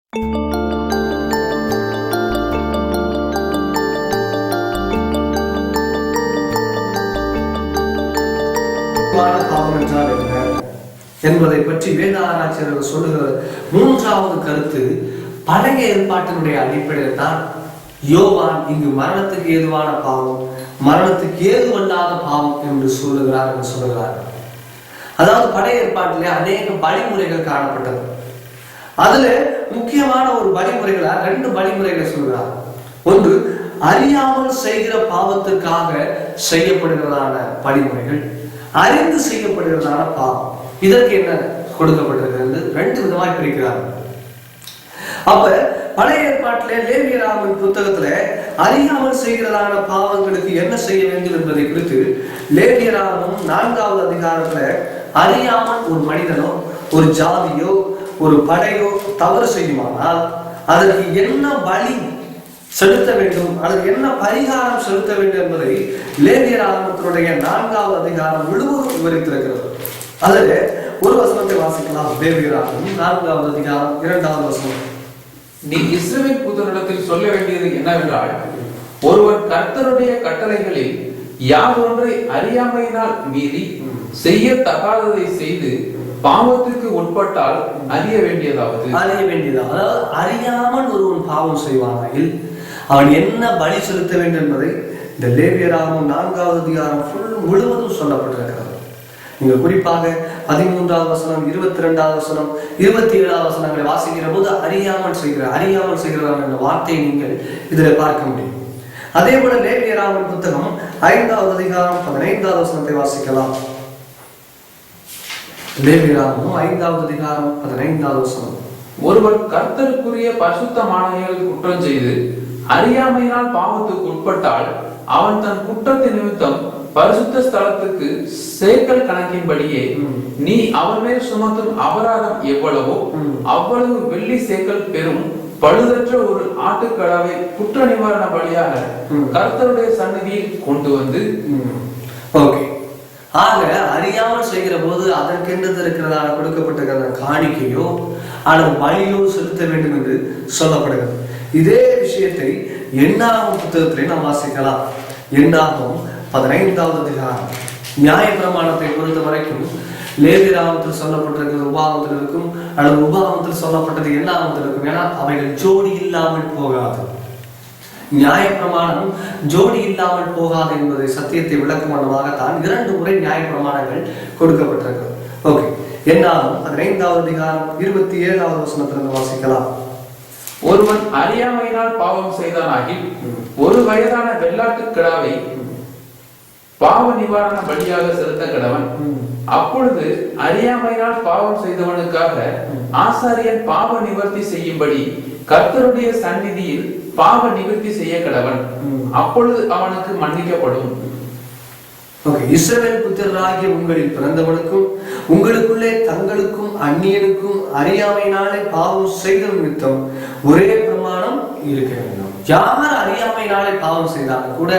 பாவம் என்றால் என்ன என்பதை பற்றி வேத ஆராய்ச்சியாளர்கள் சொல்லுகிற மூன்றாவது கருத்து பழைய ஏற்பாட்டினுடைய அடிப்படையில் தான் யோவான் இங்கு மரணத்துக்கு ஏதுவான பாவம், மரணத்துக்கு ஏதுவல்லாத பாவம் என்று சொல்லுகிறார். அதாவது பழைய ஏற்பாட்டிலே அநேக வழிமுறைகள் காணப்பட்டது. அதுல முக்கியமான ஒரு வழிமுறைகளா 2 வழிமுறைகளை சொல்கிறார். ஒன்று, அறியாமல் செய்கிற பாவத்திற்காக செய்யப்படுகிறதான வழிமுறைகள், அறிந்து செய்யப்படுகிறதான பாவம். இதற்கு என்ன கொடுக்கப்பட்டிருக்கிறது? 2 விதமாய் பிரிக்கிறார்கள். அப்ப பழைய ஏற்பாட்டிலே லேவியராகமம் புத்தகத்துல அறியாமல் செய்கிறதான பாவங்களுக்கு என்ன செய்ய வேண்டும் என்பதை குறித்து லேவியராகமம் 4வது அதிகாரத்துல அறியாமல் ஒரு மனிதனோ ஒரு ஜாதியோ ஒரு படையோ தவறு செய்யுமானால் அதற்கு என்ன வழி செலுத்த வேண்டும், அதற்கு என்ன பரிகாரம் செலுத்த வேண்டும் என்பதை லேவியராகமத்தினுடைய 4வது அதிகாரம் முழுவதும் விவரித்திருக்கிறது. அதில் ஒரு வசனத்தை வாசிக்கலாம். லேவியராகமம் 4வது அதிகாரம் 2வது வசனம். நீ இஸ்ரவேல் புத்திரரிடத்தில் சொல்ல வேண்டியது என்னவென்றால், ஒருவன் கர்த்தருடைய கட்டளைகளில் யாதொன்றை அறியாமையினால் மீறி செய்யத்தகாததை செய்து பாவத்திற்கு உட்பட்டால் அறிய வேண்டியதாவது, அதாவது அறியாமல் ஒருவன் பாவம் செய்வானாயில் அவன் என்ன பலி செலுத்த வேண்டும் என்பதை இந்த லேவியராகமம் 4வது அதிகாரம் முழுவதும் சொல்லப்பட்டிருக்கிறது. நீங்க குறிப்பாக 13வது வசனம், 22வது வசனம், 27வது வசனங்களை வாசிக்கிற போது அறியாமல் செய்கிறான் என்ற வார்த்தையை நீங்கள் இதில் பார்க்க முடியும். அதே போல லேவியராகமம் புத்தகம் 5வது அதிகாரம் 15வது வசனத்தை வாசிக்கலாம். லேவியராகமம் 5வது அதிகாரம் 15வது வசனம். ஒருவர் கர்த்தருக்குரிய பரிசுத்தமானவைகள் குற்றம் செய்து அறியாமையினால் பாவத்துக்கு உட்பட்டால் அவன் தன் குற்றத்தின் நிமித்தம் பரிசுத்த ஸ்தலத்துக்கு சேக்கல் கணக்கின்படியே நீ அவன் மேல் சுமத்தும் அபராதம் எவ்வளவோ அவ்வளவு வெள்ளி சேக்கல் பெறும் பழுதற்ற ஒரு ஆட்டுக்கடாவை குற்ற நிவாரண பலியாக கர்த்தருடைய சந்நிதியில் கொண்டு வந்து. ஆக அறியாமல் செய்கிற போது அதற்கென்று இருக்கிறதான கொடுக்கப்பட்டிருக்கிற காணிக்கையோ அல்லது பலியோ செலுத்த வேண்டும் என்று சொல்லப்படுகிறது. இதே விஷயத்தை எண்ணாகமம் புத்தகத்திலே நாம் வாசிக்கலாம். எண்ணாகமம் 15வது அதிகாரம் நியாய பிரமாணத்தை பொறுத்த வரைக்கும் லேவியராகமத்தில் சொல்லப்பட்டிருக்கிறது உபாகமத்தில் இருக்கும், அல்லது உபாகமத்தில் சொல்லப்பட்டது எண்ணாகமத்தில் இருக்கும். ஏன்னா அவைகள் ஜோடி இல்லாமல் போகாது. நியாய பிரமாணம் ஜோடி இல்லாமல் போகாது என்பதை சத்தியத்தை விளக்கும் வண்ணமாகத்தான் 2 முறை நியாய பிரமாணங்கள் கொடுக்கப்பட்டிருக்கிறது. ஓகே, எண்ணாகமம் 15வது அதிகாரம் 27வது வசனத்திலிருந்து வாசிக்கலாம். ஒருவன் அறியாமையினால் பாவம் செய்தானாகில் ஒரு வயதான வெள்ளாட்டு கிடாவை பாவ நிவாரண பலியாக செலுத்த கடவன். அப்பொழுது அறியாமையினால் பாவம் செய்தவனுக்காக ஆசாரியன் பாவ நிவர்த்தி செய்யும்படி கர்த்தருடைய சந்நிதியில் பாவ நிவர்த்தி செய்ய கடவன். அப்பொழுது அவனுக்கு மன்னிக்கப்படும். இஸ்ரவேல் புத்திரராகிய உங்களில் பிறந்தவனுக்கும் உங்களுக்குள்ளே தங்களுக்கும் அந்நியனுக்கும் அறியாமையினாலே பாவம் செய்த நிமித்தம் ஒரே பிரமாணம் இருக்க வேண்டும். யார் அறியாமையினாலே பாவம் செய்தாலும் கூட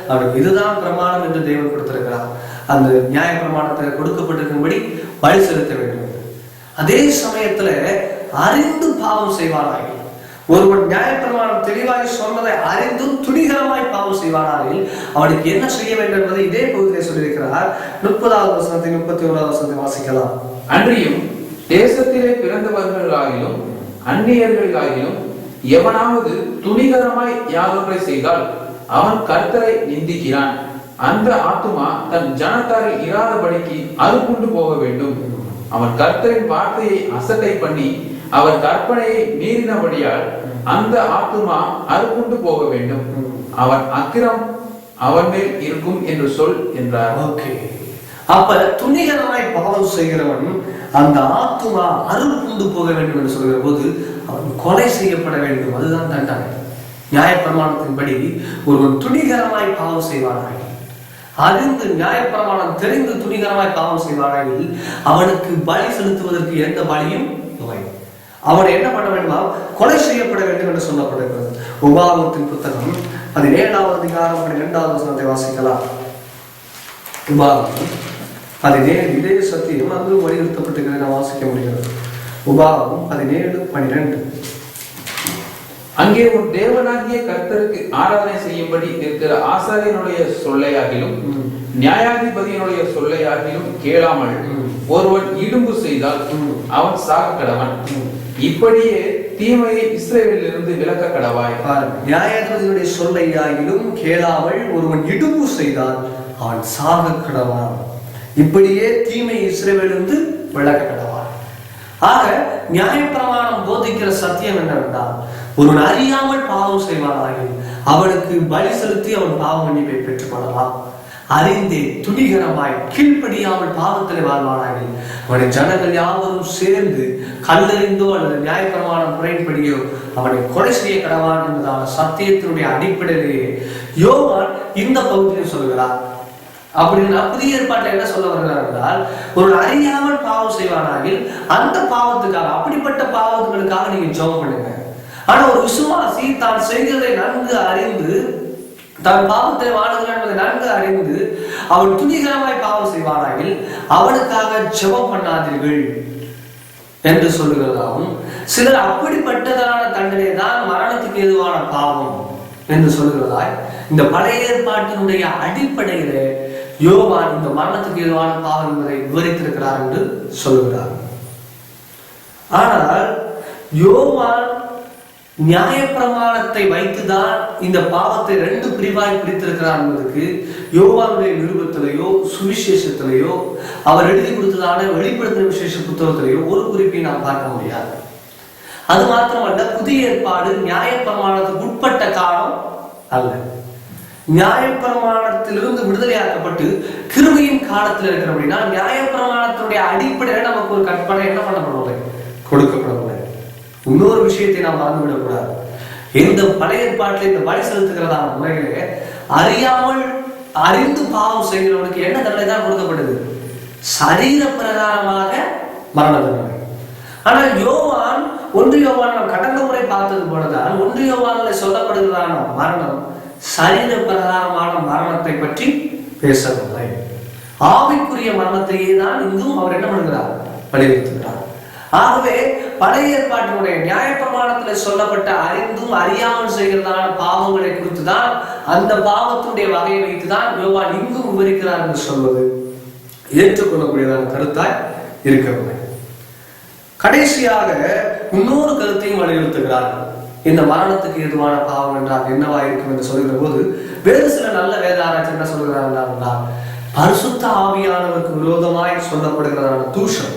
அவனுக்கு இதுதான் பிரமாணம் என்று தேவன் கொடுத்திருக்கிறார். அந்த நியாய பிரமாணத்தை கொடுக்கப்பட்டிருக்கும்படி பலி செலுத்த வேண்டும். அதே சமயத்துல அறிந்து பாவம் செய்வானாக ஒருவன் நியாய பிரமாணம் தெளிவாக சொன்னதை அறிந்தும் துணிகரமாய் பாவம் செய்வானார்கள் அவனுக்கு என்ன செய்ய வேண்டும் என்பதை இதே பகுதியை சொல்லியிருக்கிறார். 30வது வசனத்தை 31வது வசனத்தை வாசிக்கலாம். அன்றியும் தேசத்திலே பிறந்தவர்களாகிலும் அந்நியர்களாகிலும் எவனாவது துணிகரமாய் யாதொன்றை செய்தால் அவன் கர்த்தரை நிந்திக்கிறான். அந்த ஆத்துமா தன் ஜனத்தாரில் இராதபடிக்கு அறுப்புண்டு போக வேண்டும். அவன் கர்த்தரின் வார்த்தையை அசட்டை பண்ணி அவர் கற்பனையை மீறினபடியால் அந்த ஆத்துமா அறுப்புண்டு போக வேண்டும். அவன் அக்கிரம் அவன் மேல் இருக்கும் என்று சொல் என்றார். அப்ப துணிகரமாய் பாவம் செய்கிறவன் அந்த ஆத்துமா அறுப்புண்டு போக வேண்டும் என்று சொல்கிற போது அவன் கொலை செய்யப்பட வேண்டும். அதுதான் தண்டனை. நியாய பிரமாணத்தின்படி ஒருவன் துணிகரமாய் பாவம் செய்வானாய், அறிந்து நியாய பிரமாணம் தெரிந்து துணிகரமாய் பாவம் செய்வானாயில் அவனுக்கு பலி செலுத்துவதற்கு எந்த பலியும் இல்லை. அவனை என்ன பண்ண வேண்டுமா? கொலை செய்யப்பட வேண்டும் என்று சொல்லப்படுகிறது. உபாகமத்தின் புத்தகம் 17வது அதிகாரம் 12வது வசனத்தை வாசிக்கலாம். உபாகமம் 17 இதே சத்தியம் அங்கு வலியுறுத்தப்பட்டிருக்கிறது. வாசிக்க முடிகிறது. உபாகமம் 17:12. அங்கே உன் தேவனாகிய கர்த்தருக்கு ஆராதனை செய்யும்படி இருக்கிற ஆசாரியனுடைய சொல்லையாகிலும் நியாயாதிபதியினுடைய சொல்லையாகிலும் கேளாமல் ஒருவன் இடும்பு செய்தால் அவன் சாக கடவன். இப்படியே தீமையை இஸ்ரவேலிலிருந்து விலக்க கடவாய். நியாயாதிபதியுடைய சொல்லையாகிலும் கேளாமல் ஒருவன் இடும்பு செய்தால் அவன் சாக கடவான். இப்படியே தீமை இஸ்ரவேலிலிருந்து விலக்க கடவான். ஆக நியாயப்பிரமாணம் போதிக்கிற சத்தியம் என்னவென்றால், ஒருவன் அறியாமல் பாவம் செய்வானாகில் அவனுக்கு பலி செலுத்தி அவன் பாவ மன்னிப்பை பெற்றுக் கொள்ளலாம். அறிந்தே துணிகரமாய் கீழ்ப்படியாமல் பாவத்திலே வாழ்வானாகில் அவனை ஜனங்கள் யாவரும் சேர்ந்து கல்லறிந்தோ அல்லது நியாயப்பிரமாணம் முறைப்படியோ அவனை கொலை செய்ய கடவான் என்பதான சத்தியத்தினுடைய அடிப்படையிலேயே யோவான் இந்த பகுதியில் சொல்கிறார். அப்படின்னா புதிய ஏற்பாட்டில் என்ன சொல்ல வருகிறார் என்றால், ஒரு அறியாமல் பாவம் செய்வானாகில் அந்த பாவத்துக்காக, அப்படிப்பட்ட பாவத்துகளுக்காக நீங்க ஜெபம் பண்ணுங்க. ஆனா ஒரு விசுவாசி தான் செய்கிறதை நன்கு அறிந்து, தான் பாவத்தை வாழுகிறான் என்பதை நன்கு அறிந்து அவன் துணிகரமாய் பாவம் செய்வானாகில் அவனுக்காக ஜெபம் பண்ணாதீர்கள் என்று சொல்லுகிறதாகவும், சிலர் அப்படிப்பட்டதான தண்டனை தான் மரணத்துக்கு ஏதுவான பாவம் என்று சொல்லுகிறதாய் இந்த பழைய ஏற்பாட்டினுடைய அடிப்படையிலே யோவான் இந்த மரணத்துக்கு ஏதுவான பாவம் என்பதை விவரித்திருக்கிறார் என்று சொல்லுகிறார். ஆனால் யோவான் நியாயப்பிரமாணத்தை வைத்துதான் இந்த பாவத்தை 2 பிரிவாய் பிரித்திருக்கிறார் என்பதற்கு யோவானுடைய நிருபத்திலேயோ சுவிசேஷத்திலேயோ அவர் எழுதி கொடுத்ததான வெளிப்படுத்தின விசேஷ புத்தகத்திலேயோ ஒரு குறிப்பை நாம் பார்க்க முடியாது. அது மாத்திரமல்ல, புதிய ஏற்பாடு நியாயப்பிரமாணத்துக்கு உட்பட்ட காலம் அல்ல. நியாயப்பிரமாணத்திலிருந்து விடுதலையாக்கப்பட்டு கிருபையின் காலத்தில் இருக்கிற அப்படின்னா நியாயப்பிரமாணத்தினுடைய அடிப்படையில் நமக்கு ஒரு கற்பனை என்ன பண்ணப்படவில்லை, கொடுக்கப்படவில்லை. இன்னொரு விஷயத்தை நாம் மறந்துவிடக்கூடாது. இந்த பழைய ஏற்பாட்டில் இந்த பலி செலுத்துகிறதான முறையிலே அறியாமல் அறிந்து பாவம் செய்கிறவனுக்கு என்ன தண்டனை தான் கொடுக்கப்பட்டது? சரீர பிரகாரமாக மரண தண்டனை. ஆனால் யோவான் 1 யோவான் நாம் கடந்த முறை பார்த்தது போலதான் 1 யோவானில் சொல்லப்படுகிறதான மரணம் சரீர பிரகாரமான மரணத்தை பற்றி பேசவில்லை. ஆவிக்குரிய மரணத்தையே தான் இங்கும் அவர் என்ன பண்ணுகிறார், வலியுறுத்துகிறார். ஆகவே பழைய ஏற்பாட்டினுடைய நியாயப்பிரமாணத்தில் சொல்லப்பட்ட அறிந்தும் அறியாமல் செய்கிறதான பாவங்களை குறித்துதான், அந்த பாவத்தினுடைய வகையை வைத்துதான் யோவான் இங்கும் விவரிக்கிறார் என்று சொல்வது ஏற்றுக்கொள்ளக்கூடியதான கருத்தாய் இருக்கவில்லை. கடைசியாக இன்னொரு கருத்தையும் வலியுறுத்துகிறார்கள். இந்த மரணத்துக்கு ஏதுவான பாவம் என்றால் என்னவா இருக்கும் என்று சொல்கிற போது வேறு சில நல்ல வேத ஆராய்ச்சி என்ன சொல்கிறார்கள் என்றால், பரிசுத்த ஆவியானவருக்கு விரோதமாய் சொல்லப்படுகிறதான தூஷம்,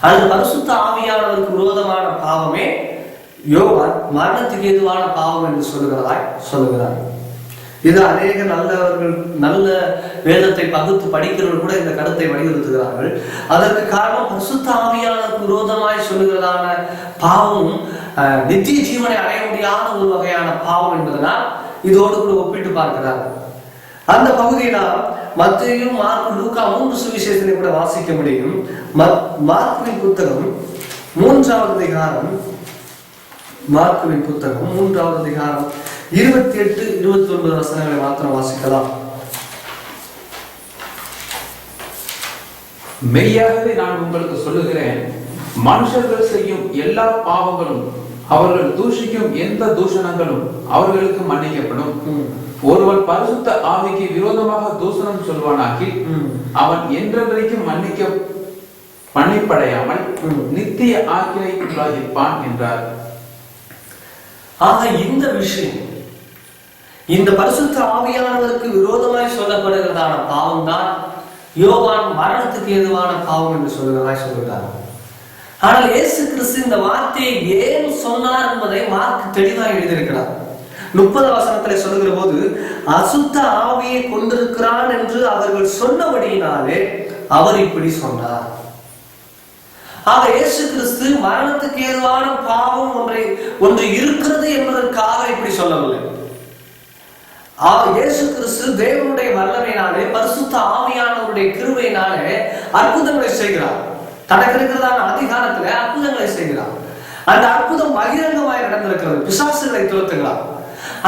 அந்த பரிசுத்த ஆவியானவருக்கு விரோதமான பாவமே யோவான் மரணத்துக்கு ஏதுவான பாவம் என்று சொல்லுகிறார். இது அநேக நல்லவர்கள், நல்ல வேதத்தை பகுத்து படிக்கிறவர்கள் கூட இந்த கருத்தை வலியுறுத்துகிறார்கள். அதற்கு காரணம் பரிசுத்த ஆவியானவருக்கு விரோதமாய் சொல்லுகிறதான பாவம் நித்திய ஜீவனை அடைய முடியாத ஒரு வகையான பாவம் என்பதனால் இதோடு கூட ஒப்பிட்டு பார்க்கிறார்கள். அந்த பகுதியை நாம் மத்தேயு, மார்க்கு, லூக்கா 3 சுவிசேஷத்தை கூட வாசிக்க முடியும். மார்க்குவின் புத்தகம் 3வது அதிகாரம், மார்க்குவின் புத்தகம் 3வது அதிகாரம் 28, 29 வசனங்களை மாத்திரம் வாசிக்கலாம். மெய்யாகவே நான் உங்களுக்கு சொல்லுகிறேன், மனுஷர்கள் செய்யும் எல்லா பாவங்களும் அவர்கள் தூஷிக்கும் எந்த தூஷணங்களும் அவர்களுக்கு மன்னிக்கப்படும். ஒருவன் பரிசுத்த ஆவிக்கு விரோதமாக தூஷணம் சொல்வானாகி அவன் என்றென்றைக்கும் மன்னிப்படையாமல் நித்திய ஆக்கினைக்குள்ளாயிருப்பான் என்றார். ஆக இந்த விஷயம், இந்த பரிசுத்த ஆவியானவருக்கு விரோதமாய் சொல்லப்படுகிறதான பாவம் தான் யோவான் மரணத்துக்கு ஏதுவான பாவம் என்று சொல்லுகிறார். ஆனால் இயேசு கிறிஸ்து இந்த வார்த்தையை ஏன் சொன்னார் என்பதை மார்க் தெளிவாக எழுதியிருக்கிறார். 30 வசனத்திலே சொல்லுகிற போது, அசுத்த ஆவியை கொண்டிருக்கிறான் என்று அவர்கள் சொன்னபடியினாலே அவர் இப்படி சொன்னார். ஆக இயேசு கிறிஸ்து மரணத்துக்கு ஏதுவான பாவம் ஒன்று இருக்கிறது என்பதற்காக இப்படி சொல்லவில்லை. இயேசு கிறிஸ்து தேவனுடைய வல்லமையினாலே, பரிசுத்த ஆவியானவருடைய கிருபையினாலே அற்புதங்களை செய்கிறார். தனக்கு இருக்கிறதான அதிகாரத்துல அற்புதங்களை செய்கிறார். அந்த அற்புதம் பகிரங்கமாய் நடந்திருக்கிறது, பிசாசுகளை துரத்துகிறார்.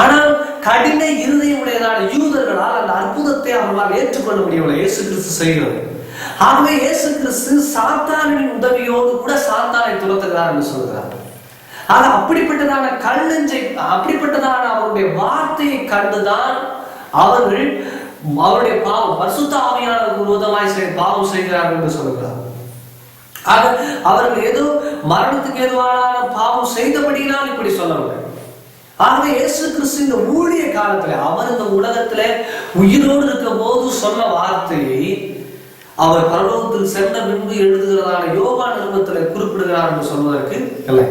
ஆனால் கடின இருதயமுடையதான யூதர்களால் அந்த அற்புதத்தை அவர்களால் ஏற்றுக்கொள்ள முடியவில்லை. இயேசு கிறிஸ்து செய்கிறது. ஆகவே இயேசு கிறிஸ்து சாத்தானின் உதவியோடு கூட சாத்தானை துரத்துகிறார் என்று சொல்கிறார். ஆக அப்படிப்பட்டதான கல்லஞ்சை, அப்படிப்பட்டதான அவருடைய வார்த்தையை கண்டுதான் அவர்கள் அவருடைய பாவம், பரிசுத்த ஆவியானவருக்கு விரோதமாய் பாவம் செய்கிறார்கள் என்று சொல்லுகிறார். ஆக அவர்கள் ஏதோ மரணத்துக்கு ஏதுவான பாவம் செய்தபடியினால் இப்படி சொல்லவில்லை. ஆகவே இயேசு கிறிஸ்து இந்த ஊழிய காலத்துல, அவர் இந்த உலகத்துல உயிரோடு இருக்கும் போது சொன்ன வார்த்தையை அவர் பரலோகத்தில் சென்ற பின்பு எழுதுகிறதான யோவான் நிருபத்தில் குறிப்பிடுகிறார் என்று சொல்வதற்கு இல்லை.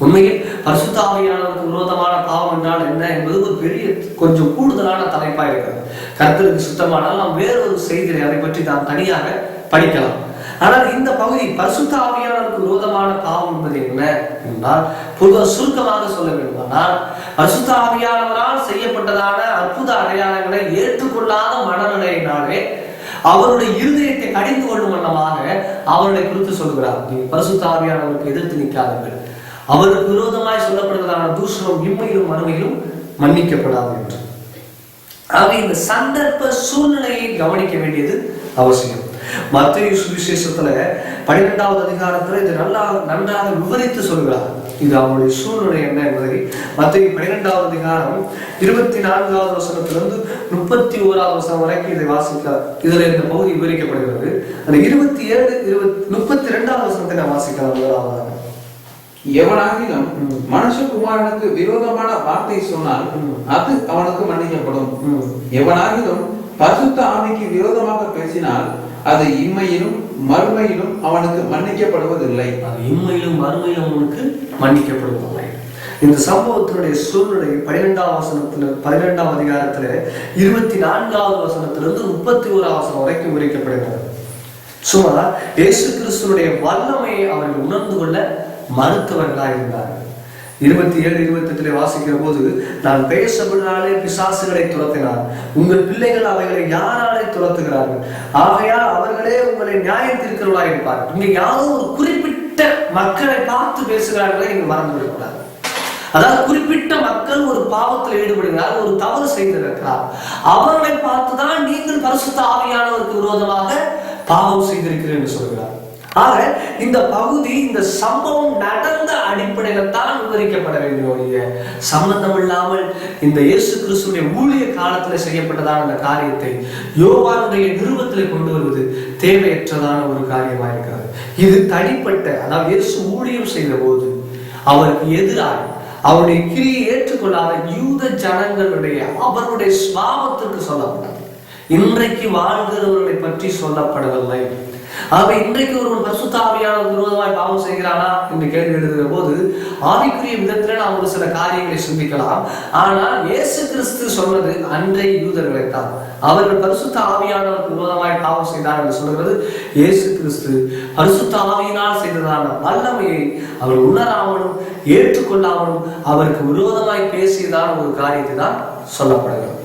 உண்மையில் பரிசுத்த ஆவியானவருக்கு விரோதமான பாவம் என்றால் என்ன என்பது ஒரு பெரிய கொஞ்சம் கூடுதலான தலைப்பாக இருக்கிறது. கர்த்தருக்கு சுத்தமானால் நாம் வேறொரு செய்தியை அதை பற்றி நாம் தனியாக படிக்கலாம். ஆனால் இந்த பகுதி பரிசுத்த ஆவியானவருக்கு விரோதமான பாவம் என்பது என்ன என்றால், பொதுவாக சுருக்கமாக சொல்ல வேண்டுமானால், பரிசுத்த ஆவியானவரால் செய்யப்பட்டதான அற்புத அடையாளங்களை ஏற்றுக்கொள்ளாத மனநிலையினாலே அவருடைய இருதயத்தை கடிந்து கொள்ளும் வண்ணமாக அவர்களை குறித்து சொல்கிறார். நீ பரிசுத்த ஆவியானவருக்கு எதிர்த்து நிற்காதீர்கள், அவருக்கு விரோதமாய் சொல்லப்படுவதான தூஷணம் இம்மையிலும் மறுமையிலும் மன்னிக்கப்படாது என்று. ஆக இந்த சந்தர்ப்ப சூழ்நிலையை கவனிக்க வேண்டியது அவசியம். மத்தேயு சுவிசேஷத்துல 12வது அதிகாரத்துல இது நன்றாக விவரித்து சொல்கிறார். இது அவருடைய சூழ்நிலை என்ன என்பதை மத்தேயு 12வது அதிகாரம் 24வது வசனத்திலிருந்து 31வது வசனம் வரைக்கும் இதை வாசிக்க, இதுல இந்த பகுதி விவரிக்கப்படுகிறது. அந்த 32வது வசனத்தை நான் வாசிக்கலாம். முதலாவதாக, எவனாகிலும் மனுஷகுமாரனுக்கு விரோதமான வார்த்தை சொன்னால் அது அவனுக்கு மன்னிக்கப்படும். எவனாகிலும் பரிசுத்த ஆவிக்கு விரோதமாக பேசினால் அது இம்மையிலும் மறுமையிலும் அவனுக்கு மன்னிக்கப்படுவதில்லை. அது இம்மையிலும் மறுமையிலும் அவனுக்கு மன்னிக்கப்படுவதில்லை. இந்த சம்பவத்தினுடைய சூழ்நிலை 12வது அதிகாரத்துல 24வது வசனத்திலிருந்து 31வது வசனம் வரைக்கும் விவரிக்கப்படுகிறது. சுமார் இயேசு கிறிஸ்துனுடைய வல்லமையை அவர்கள் உணர்ந்து கொள்ள மறுத்தவர்களாக இருந்தார்கள். 27, 28 வாசிக்கிற போது, நான் பேசப்படாலே பிசாசுகளை துரத்தினார், உங்கள் பிள்ளைகள் அவைகளை யாராலே துரத்துகிறார்கள், ஆகையால் அவர்களே உங்களை நியாயம் தீர்க்கிறவர்களாக இருப்பார்கள். இங்க யாரும் ஒரு குறிப்பிட்ட மக்களை பார்த்து பேசுகிறார்களே நீங்க மறந்து விடக்கூடாது. அதாவது குறிப்பிட்ட மக்கள் ஒரு பாவத்தில் ஈடுபடுகிறார், ஒரு தவறு செய்திருக்கிறார், அவர்களை பார்த்துதான் நீங்கள் பரிசுத்த ஆவியானவருக்கு விரோதமாக பாவம் செய்திருக்கிறீர்கள் என்று சொல்கிறார். ஆக இந்த பகுதி, இந்த சம்பவம் நடந்த அடிப்படையில தான் விவரிக்கப்பட வேண்டிய சம்பந்தம் இல்லாமல் இந்த இயேசு கிறிஸ்துடைய ஊழிய காலத்துல செய்யப்பட்டதான அந்த காரியத்தை யோவானுடைய நிருபத்திலே கொண்டு வருவது தேவையற்றதான ஒரு காரியமா இருக்கிறது. இது தனிப்பட்ட, அதாவது இயேசு ஊழியம் செய்த போது அவருக்கு எதிராக அவருடைய கிரியை ஏற்றுக்கொள்ளாத யூத ஜனங்களுடைய அவருடைய சுபாவத்திற்கு சொல்லப்பட்டது. இன்றைக்கு வாழ்கிறவர்களை பற்றி சொல்லப்படவில்லை. ஆக இன்றைக்கு ஒருவன் பரிசுத்த ஆவியானவருக்கு விரோதமாய் பாவம் செய்கிறானா என்று கேள்வி எழுதுகிற போது ஆவிக்குரிய விதத்துல நாம் ஒரு சில காரியங்களை சிந்திக்கலாம். ஆனால் இயேசு கிறிஸ்து சொன்னது அன்றைய யூதர்களைத்தான். அவர்கள் பரிசுத்த ஆவியானவருக்கு விரோதமாய் பாவம் செய்தார் என்று சொல்கிறது இயேசு கிறிஸ்து பரிசுத்த ஆவியினால் செய்ததான வல்லமையை அவர் உணராமலும் ஏற்றுக்கொள்ளாமலும் அவருக்கு விரோதமாய் பேசியதான ஒரு காரியத்தை தான் சொல்லப்படுகிறது.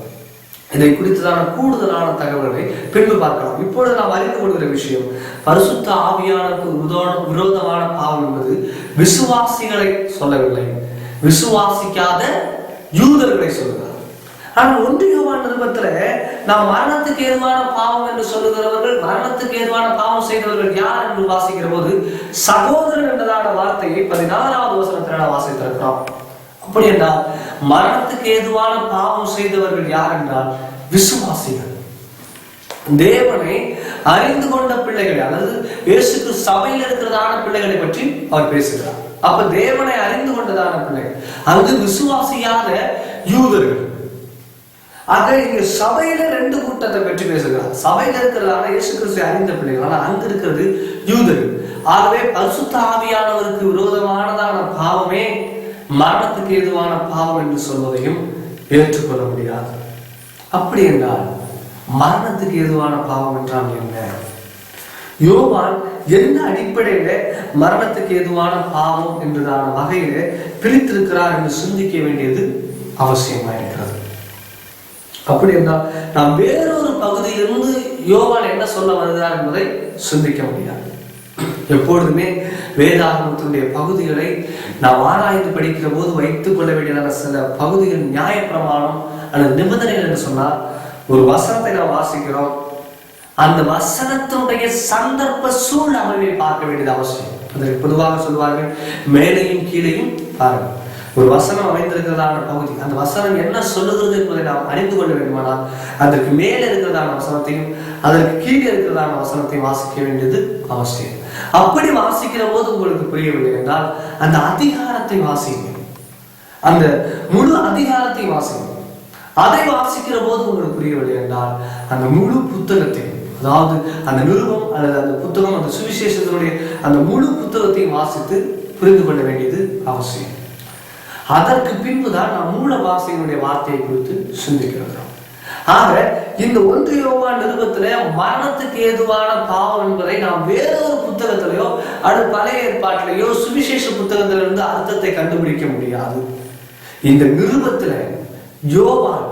இதை குறித்ததான கூடுதலான தகவல்களை பின்பு பார்க்கலாம். இப்பொழுது நாம் அறிந்து கொள்கிற விஷயம், பரிசுத்த ஆவியானவருக்கு விரோதமான பாவம் என்பது விசுவாசிகளை சொல்லவில்லை, விசுவாசிக்காத யூதர்களை சொல்லுகிறார். ஆனால் 1 யோவான் நிருபத்துல நாம் மரணத்துக்கு ஏதுவான பாவம் என்று சொல்லுகிறவர்கள், மரணத்துக்கு ஏதுவான பாவம் செய்தவர்கள் யார் என்று வாசிக்கிற போது சகோதரன் என்றதான வார்த்தையை 16வது வசனத்தில் நாம் வாசித்திருக்கிறோம். அப்படி என்றால் மரணத்துக்கு ஏதுவான பாவம் செய்தவர்கள் யார் என்றால் விசுவாசிகள், தேவனை அறிந்து கொண்ட பிள்ளைகள், அல்லது இயேசுக்கு சபையில் இருக்கிறதான பிள்ளைகளை பற்றி அவர் பேசுகிறார். அப்ப தேவனை அறிந்து கொண்டதான பிள்ளைகள், அங்கு விசுவாசியாத யூதர்கள். ஆக இங்க சபையில 2 கூட்டத்தை பற்றி பேசுகிறார். சபையில இருக்கிறதான இயேசு கிறிஸ்துவை அறிந்த பிள்ளைகள், ஆனா அங்க இருக்கிறது யூதர்கள். ஆகவே பரிசுத்த ஆவியானவருக்கு விரோதமானதான பாவமே மரணத்துக்கு ஏதுவான பாவம் என்று சொல்வதையும் ஏற்றுக்கொள்ள முடியாது. அப்படி என்றால் மரணத்துக்கு ஏதுவான பாவம் என்றால் என்ன? யோவான் என்ன அடிப்படையில மரணத்துக்கு ஏதுவான பாவம் என்றதான வகையில பிரித்திருக்கிறார் என்று சிந்திக்க வேண்டியது அவசியமா இருக்கிறது. அப்படி என்றால் நாம் வேறொரு பகுதியிலிருந்து யோவான் என்ன சொல்ல வருகிறார் என்பதை சிந்திக்க முடியாது. எப்பொழுதுமே வேதாகமத்தினுடைய பகுதிகளை நாம் ஆராய்ந்து படிக்கிற போது வைத்துக் கொள்ள வேண்டியதான சில பகுதிகள் நியாயப்பிரமாணம் அல்லது நிபந்தனைகள் என்று சொன்னால், ஒரு வசனத்தை நாம் வாசிக்கிறோம், அந்த வசனத்தினுடைய சந்தர்ப்ப சூழ் அமைவை பார்க்க வேண்டியது அவசியம். அதற்கு பொதுவாக சொல்வார்கள், மேலையும் கீழையும் பாருங்கள். ஒரு வசனம் அமைந்திருக்கிறதான பகுதி, அந்த வசனம் என்ன சொல்லுகிறது என்பதை நாம் அறிந்து கொள்ள வேண்டுமானால் அதற்கு மேலே இருக்கிறதான வசனத்தையும் அதற்கு கீழே இருக்கிறதான வசனத்தையும் வாசிக்க வேண்டியது அவசியம். அப்படி வாசிக்கிற போது உங்களுக்கு புரியவில்லை என்றால் அந்த அதிகாரத்தை வாசிங்க, அந்த முழு அதிகாரத்தை வாசிங்க. அதை வாசிக்கிற போது உங்களுக்கு புரியவில்லை என்றால் அந்த முழு புத்தகத்தையும், அதாவது அந்த நிருபம் அல்லது அந்த புத்தகம், அந்த சுவிசேஷத்தினுடைய அந்த முழு புத்தகத்தையும் வாசித்து புரிந்து கொள்ள வேண்டியது அவசியம். அதற்கு பின்புதான் நாம் மூல பாஷையினுடைய வார்த்தையை குறித்து சிந்திக்கிறோம். ஆக இந்த 1 யோவான் நிருபத்துல மரணத்துக்கு ஏதுவான பாவம் என்பதை நாம் வேறொரு புத்தகத்திலேயோ அல்லது பழைய ஏற்பாட்டிலேயோ சுவிசேஷ புத்தகத்திலிருந்து அர்த்தத்தை கண்டுபிடிக்க முடியாது. இந்த நிருபத்துல யோவான்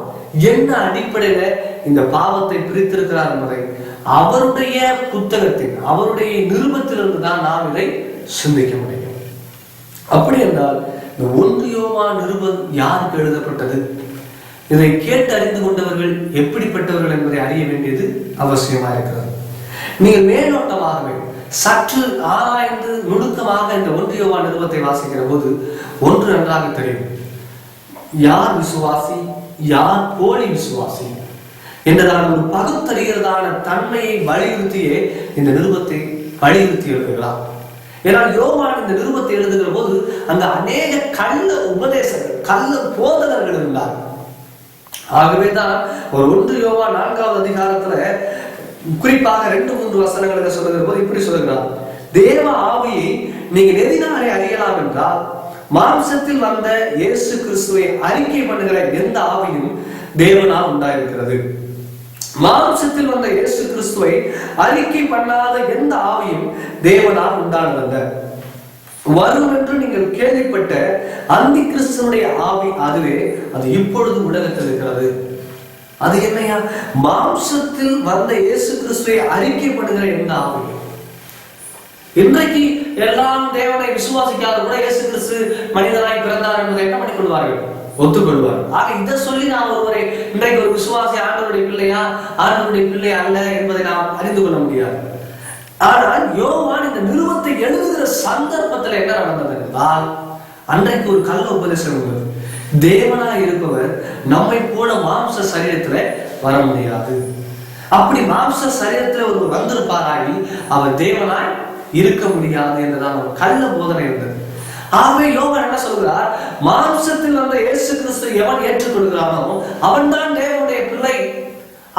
என்ன அடிப்படையில இந்த பாவத்தை பிரித்திருக்கிறார் என்பதை அவருடைய புத்தகத்தில், அவருடைய நிருபத்திலிருந்து தான் நாம் இதை சிந்திக்க முடியும். அப்படி என்றால் இந்த 1 யோவான் நிருபம் யாருக்கு எழுதப்பட்டது, இதை கேட்டு அறிந்து கொண்டவர்கள் எப்படிப்பட்டவர்கள் என்பதை அறிய வேண்டியது அவசியமா இருக்கிறது. நீங்கள் மேலோட்டமாகவே சற்று ஆராய்ந்து நுணுக்கமாக இந்த 1 யோவான் நிருபத்தை வாசிக்கிற போது ஒன்று நன்றாக தெரியும்: யார் விசுவாசி, யார் போலி விசுவாசி என்றதான ஒரு பகுத்தறிகிறதான தன்மையை வலியுறுத்தியே இந்த நிருபத்தை வலியுறுத்தி எழுதுகிறார். ஏனால் யோவான் இந்த நிருபத்தை எழுதுகிற போது அந்த அநேக கள்ள உபதேசங்கள், கள்ள போதகர்கள் இருந்தார்கள். ஆகவேதான் ஒரு 1 யோவான் 4வது அதிகாரத்துல குறிப்பாக 2-3 வசனங்களை சொல்லுகிற போது இப்படி சொல்லுகிறார்: தேவ ஆவியை நீங்கள் எதினாலே அறியலாம் என்றால் மாம்சத்தில் வந்த இயேசு கிறிஸ்துவை அறிக்கை பண்ணுகிற எந்த ஆவியும் தேவனால் உண்டாயிருக்கிறது. மாம்சத்தில் வந்த இயேசு கிறிஸ்துவை அறிக்கை பண்ணாத எந்த ஆவியும் தேவனால் உண்டானதல்ல. வரும் என்று நீங்கள் கேள்விப்பட்ட அந்தி கிறிஸ்துவனுடைய ஆவி அதுவே, அது இப்பொழுது உலகத்தில் இருக்கிறது. அது என்னையா? மாம்சத்தில் வந்த இயேசு கிறிஸ்துவை அறிக்கை பண்ணுகிற எந்த ஆவி. இன்றைக்கு எல்லாம் தேவனை விசுவாசிக்காத கூட இயேசு கிறிஸ்து மனிதனாய் பிறந்தார் என்பதை என்ன பண்ணிக் கொள்வார்கள்? ஒத்துக்கொள்வார். ஆக இதை சொல்லி நாம் ஒருவரை இன்றைக்கு ஒரு விசுவாசி ஆண்டவருடைய பிள்ளையா ஆண்டவருடைய பிள்ளை அல்ல என்பதை நாம் அறிந்து கொள்ள முடியாது. ஆனால் யோவான் இந்த நிருபத்தை எழுதுகிற சந்தர்ப்பத்தில் என்ன நடந்தது என்றால், அன்றைக்கு ஒரு கள்ள உபதேசம் உள்ளது. தேவனாய் இருப்பவர் நம்மை போல மாம்ச சரீரத்துல வர முடியாது. அப்படி மாம்ச சரீரத்துல ஒரு வந்திருப்பாராகி அவர் தேவனாய் இருக்க முடியாது என்றுதான் ஒரு கள்ள போதனை இருந்தது. ஆகவே யோவான் என்ன சொல்கிறார்? மாம்சத்தில் வந்த இயேசு கிறிஸ்து எவன் ஏற்றுக்கொள்கிறானோ அவன் தான் தேவனுடைய பிள்ளை.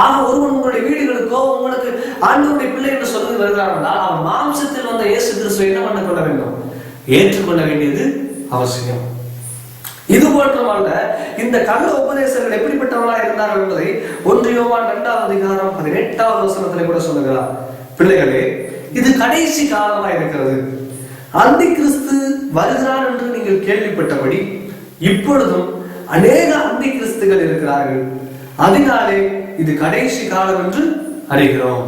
ஆக ஒருவன் உங்களுடைய வீடுகளுக்கோ உங்களுக்கு ஆண்டவருடைய பிள்ளை என்று சொல்லி வருகிறார்கள், அவன் மாம்சத்தில் வந்த இயேசு கிறிஸ்துவை என்ன பண்ண கொள்ள வேண்டும்? ஏற்றுக்கொள்ள வேண்டியது அவசியம். இது போன்றவல்ல இந்த கள்ள உபதேசங்கள் எப்படிப்பட்டவர்களாக இருந்தார்கள் என்பதை 1 யோவான் 2வது அதிகாரம் 18வது வசனத்திலே கூட சொல்லுகிறார்: பிள்ளைகளே, இது கடைசி காலமாக இருக்கிறது. அந்தி கிறிஸ்து வருகிறார் என்று நீங்கள் கேள்விப்பட்டபடி இப்பொழுதும் அநேக அந்தி கிறிஸ்துகள் இருக்கிறார்கள். அதனாலே இது கடைசி காலம் என்று அறிகிறோம்.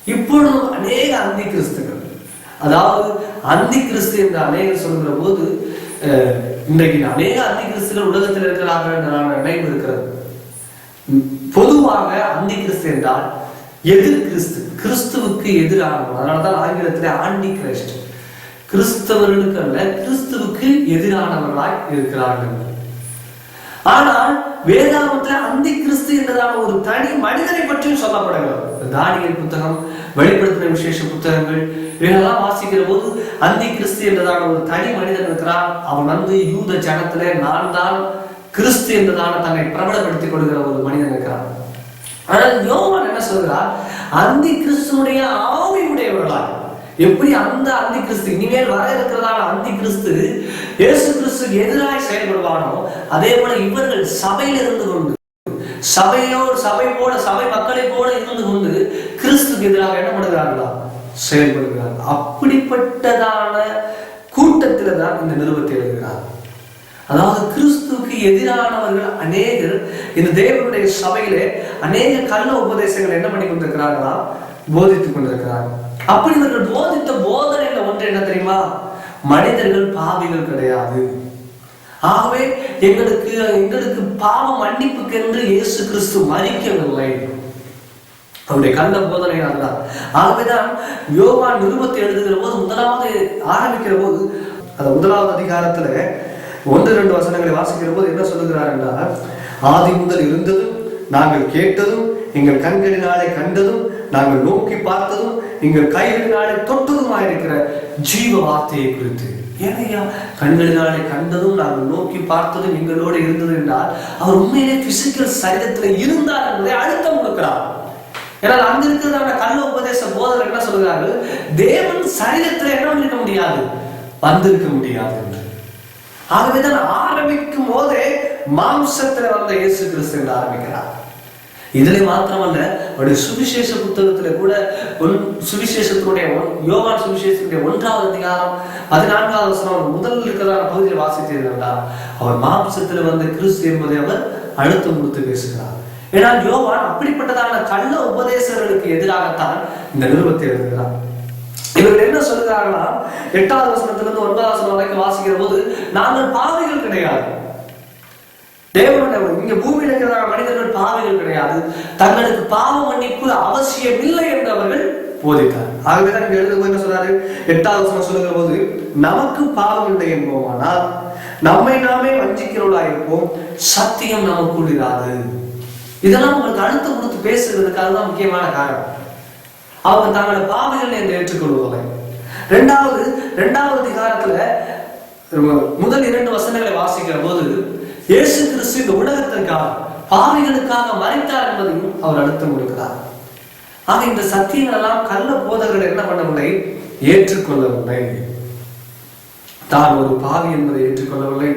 இப்பொழுதும் அநேக அந்தி கிறிஸ்துகள், அதாவது அந்தி கிறிஸ்து என்று அநேகர் சொல்கிற போது இன்றைக்கு அநேக அந்தி கிறிஸ்துகள் உலகத்தில் இருக்கிறார்கள் என்ற நினைவு இருக்கிறது. பொதுவாக அந்தி கிறிஸ்து என்றால் எதிர் கிறிஸ்து, கிறிஸ்துவுக்கு எதிரானவர். அதனால்தான் ஆங்கிலத்திலே ஆன்டி கிரைஸ்ட், கிறிஸ்தவர்களுக்கு அல்ல கிறிஸ்துவுக்கு எதிரானவர்களாய் இருக்கிறார்கள். ஆனால் வேதாகமத்தில் அந்தி கிறிஸ்து என்றதான ஒரு தனி மனிதனை பற்றியும் சொல்லப்படுகிறது. தானியேல் புத்தகம், வெளிப்படுத்தின விசேஷ புத்தகங்கள் இவையெல்லாம் வாசிக்கிற போது அந்தி கிறிஸ்து என்றதான ஒரு தனி மனிதன் இருக்கிறான். அவன் யூத ஜனத்திலே நான் தான் கிறிஸ்து என்றதான தன்னை பிரபலப்படுத்திக் கொள்கிற ஒரு மனிதன் இருக்கிறான். ஆனால் யோவான் என்ன சொல்கிறார்? அந்தி கிறிஸ்துடைய ஆவி உடையவர்களாய். எப்படி அந்த அந்தி கிறிஸ்து, இனிமேல் வர இருக்கிறதான அந்தி கிறிஸ்து இயேசு கிறிஸ்துக்கு எதிராய் செயல்படுவானோ அதே போல இவர்கள் சபையில் இருந்து கொண்டு, சபை போல சபை மக்களை போல இருந்து கொண்டு கிறிஸ்துக்கு எதிராக என்ன பண்ணுகிறார்களா? செயல்படுகிறார்கள். அப்படிப்பட்டதான கூட்டத்தில் தான் இந்த நிருபத்தை எழுதுகிறார். அதாவது கிறிஸ்துவுக்கு எதிரானவர்கள் அநேகர் இந்த தேவனுடைய சபையிலே அநேக கள்ள உபதேசங்கள் என்ன பண்ணி கொண்டிருக்கிறார்களா? போதித்துக் கொண்டிருக்கிறார்கள். அப்படி இவர்கள் போதித்த போதனையில ஒன்று என்ன தெரியுமா? மனிதர்கள் பாவிகள் கிடையாது. ஆகவே எங்களுக்கு பாவ மன்னிப்புக்கு என்று இயேசு கிறிஸ்து மரிக்கவில்லை. அவருடைய கள்ள போதனை தான். ஆகவேதான் யோவான் நிருபத்தை எழுதுகிற போது முதலாவது ஆரம்பிக்கிற போது அந்த 1வது அதிகாரத்துல 1-2 வசனங்களை வாசிக்கிற போது என்ன சொல்லுகிறார் என்றால், ஆதி முதல் இருந்ததும் நாங்கள் கேட்டதும் எங்கள் கண்களினாலே கண்டதும் நாங்கள் நோக்கி பார்த்ததும் எங்கள் கைகளினாலே தொட்டதுமாயிருக்கிற ஜீவ வார்த்தையை குறித்து. ஏனையா கண்களினாலே கண்டதும் நாங்கள் நோக்கி பார்த்ததும் எங்களோடு இருந்தது என்றால் அவர் உண்மையிலே பிசிக்கல் சரீரத்துல இருந்தார் என்பதை அழுத்தம் கொடுக்கிறார். ஏன்னா அங்க இருக்கிறதான கள்ள உபதேச போதகர் என்ன சொல்கிறார்கள், தேவன் சரீரத்துல என்ன இருக்க முடியாது, வந்திருக்க முடியாது என்று. ஆகவேதான் ஆரம்பிக்கும் போதே மாம்சத்துல வந்த இயேசு கிறிஸ்து என்று ஆரம்பிக்கிறார். இதுல மாத்திரமல்ல, அவருடைய சுவிசேஷ புத்தகத்துல கூட சுவிசேஷத்தினுடைய யோவான் சுவிசேஷத்தினுடைய 1வது அதிகாரம் 14வது வசனம் முதல் இருக்கிறதான பகுதியை வாசித்தீர்கள், அவர் மாம்சத்துல வந்த கிறிஸ்து என்பதை அவர் அழுத்தம் கொடுத்து பேசுகிறார். ஏன்னா யோவான் அப்படிப்பட்டதான கள்ள உபதேசங்களுக்கு எதிராகத்தான் இந்த நிருபத்தை எழுதுகிறார். இவர்கள் என்ன சொல்லுகிறார்களா, 8வது வசனத்திலிருந்து 9வது வசனம் வரைக்கும் வாசிக்கிற போது, நாங்கள் பாவிகள் கிடையாது, தேவனுடைய இங்க பூமியில் இருக்கிற மனிதர்கள் பாவிகள் கிடையாது, தங்களுக்கு பாவ மன்னிப்பு அவசியம் இல்லை என்று அவர்கள் போதித்தார். ஆகவேதான் இங்க எழுதும்போது என்ன சொல்றாரு, 8வது வசனம் சொல்லுகிற போது, நமக்கு பாவம் இல்லை என்போமானால் நம்மை நாமே வஞ்சிக்கிறவர்களாயிருப்போம், சத்தியம் நமக்குள் இராது. இதெல்லாம் உங்களுக்கு அழுத்தம் கொடுத்து பேசுறதுக்காக தான் முக்கியமான காரணம். அவங்க தங்களை பாவிகள் என்று ஏற்றுக்கொள்வதில்லை. 2வது அதிகாரத்துல முதல் 2 வசனங்களை வாசிக்கிற போது, இயேசு கிறிஸ்து இந்த உலகத்திற்காக பாவிகளுக்காக மரித்தார் என்பதையும் அவர் அழுத்தம் கொடுக்கிறார். ஆக இந்த சத்தியங்கள் எல்லாம் கள்ள போதகர்கள் என்ன பண்ணவில்லை, ஏற்றுக்கொள்ளவில்லை. தான் ஒரு பாவி என்பதை ஏற்றுக்கொள்ளவில்லை.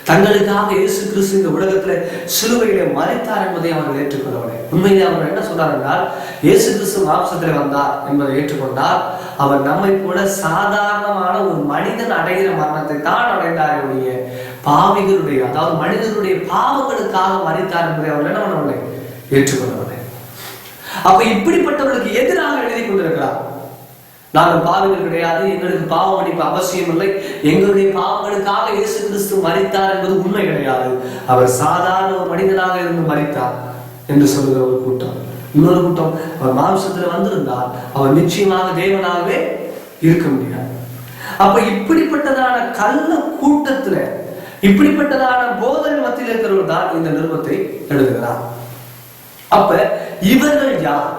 தங்களுக்காக இயேசு கிறிஸ்து இந்த உலகத்துல சிலுவையிலே மரித்தார் என்பதை அவர்கள் ஏற்றுக்கொள்ளவில்லை. உண்மையிலே அவர் என்ன சொன்னார் என்றால், இயேசு கிறிஸ்து மாம்சத்திலே வந்தார் என்பதை ஏற்றுக்கொண்டார். அவர் நம்மை போல சாதாரணமான ஒரு மனிதன் அடைகிற மரணத்தை தான் அடைந்தாருடைய பாவிகளுடைய, அதாவது மனிதனுடைய பாவங்களுக்காக மரித்தார் என்பதை அவர் என்ன பண்ணவில்லை, ஏற்றுக்கொள்ளவில்லை. அப்ப இப்படிப்பட்டவர்களுக்கு எதிராக எழுதி கொண்டிருக்கிறார். நாங்கள் பாவிகள் கிடையாது, எங்களுக்கு பாவ மன்னிப்பு அவசியம் இல்லை, எங்களுடைய பாவங்களுக்காக இயேசு கிறிஸ்து மரித்தார் என்பது உண்மை கிடையாது, அவர் சாதாரண ஒரு மனிதனாக இருந்து மரித்தார் என்று சொல்லுகிற ஒரு கூட்டம். இன்னொரு கூட்டம், அவர் மாம்சத்துல வந்திருந்தால் அவர் நிச்சயமாக தேவனாகவே இருக்க முடியாது. அப்ப இப்படிப்பட்டதான கள்ள கூட்டத்துல, இப்படிப்பட்டதான போதனை மத்தியில் இருக்கிறவர் தான் இந்த நிருபத்தை எழுதுகிறார். அப்ப இவர்கள் யார்,